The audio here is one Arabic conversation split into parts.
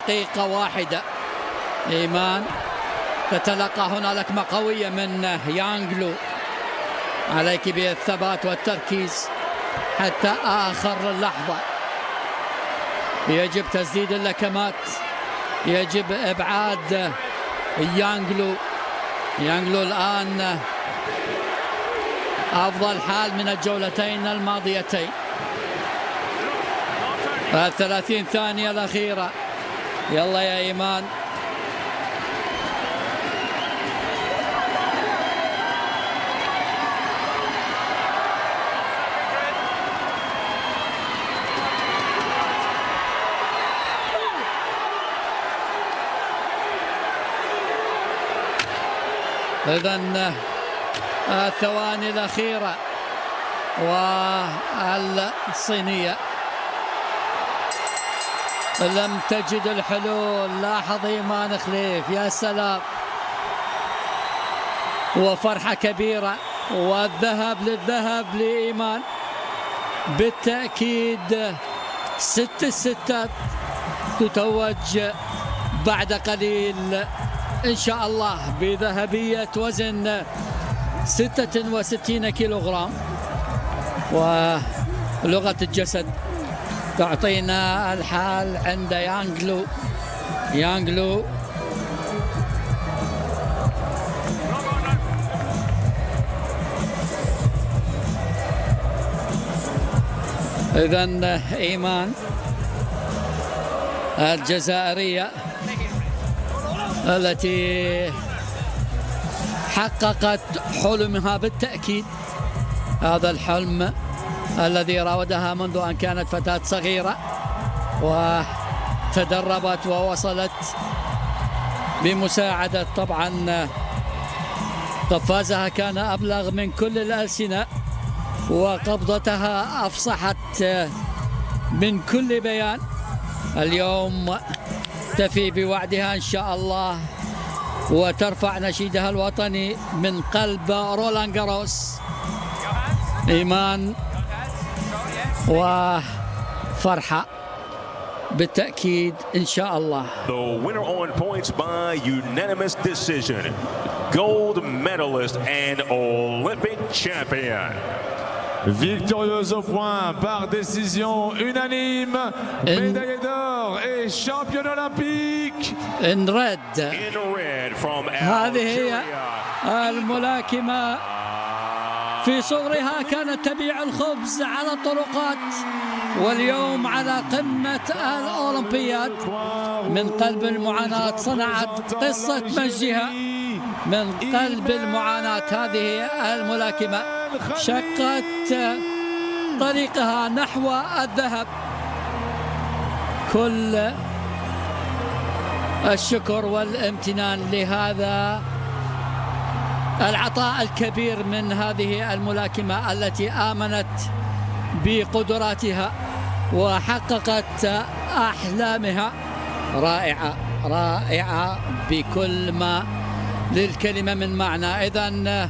دقيقة واحدة. إيمان تتلقى هنا لكمة قوية من يانغلو. عليك بالثبات والتركيز حتى آخر لحظة. يجب تسديد اللكمات، يجب إبعاد يانغلو. يانغلو الآن أفضل حال من الجولتين الماضيتين. 30 ثانية الأخيرة. يلا يا إيمان. إذن الثواني الأخيرة والصينية لم تجد الحلول. لاحظ إيمان خليف، يا سلام، وفرحة كبيرة، والذهب للذهب لإيمان بالتأكيد. 6-6 تتوج بعد قليل إن شاء الله بذهبية وزن 66 كيلوغرام. ولغة الجسد تعطينا الحال عند يانغلو. يانغلو إذن إيمان الجزائرية التي حققت حلمها بالتأكيد. هذا الحلم الذي راودها منذ أن كانت فتاة صغيرة، وتدربت ووصلت بمساعدة طبعا قفازها كان أبلغ من كل الألسنة، وقبضتها أفصحت من كل بيان. اليوم تفي بوعدها إن شاء الله وترفع نشيدها الوطني من قلب رولان جاروس. إيمان وفرحة بالتأكيد إن شاء الله. The winner on points by unanimous decision, gold medalist and Olympic champion. Victorieuse au point par décision unanime, médaillée d'or et championne olympique. In red from هذه هي الملاكمة. في صغرها كانت تبيع الخبز على الطرقات، واليوم على قمة الأولمبياد. من قلب المعاناة صنعت قصة مجدها، من قلب المعاناة هذه الملاكمة شقت طريقها نحو الذهب. كل الشكر والامتنان لهذا العطاء الكبير من هذه الملاكمة التي آمنت بقدراتها وحققت أحلامها. رائعة رائعة بكل ما للكلمة من معنى. إذن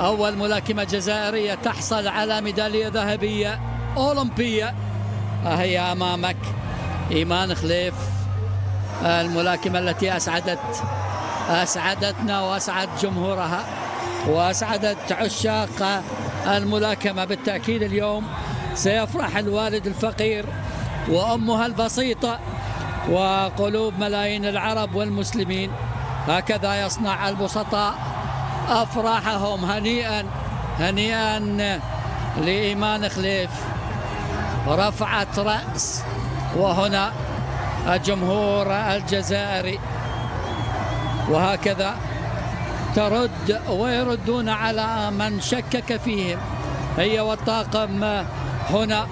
أول ملاكمة جزائرية تحصل على ميدالية ذهبية أولمبية هي أمامك إيمان خليف، الملاكمة التي أسعدتنا وأسعد جمهورها وأسعدت عشاق الملاكمة. بالتأكيد اليوم سيفرح الوالد الفقير وأمها البسيطة وقلوب ملايين العرب والمسلمين. هكذا يصنع البسطاء أفراحهم. هنيئا هنيئا لإيمان خليف، رفعت رأس، وهنا الجمهور الجزائري وهكذا ترد ويردون على من شكك فيهم. هي والطاقم هنا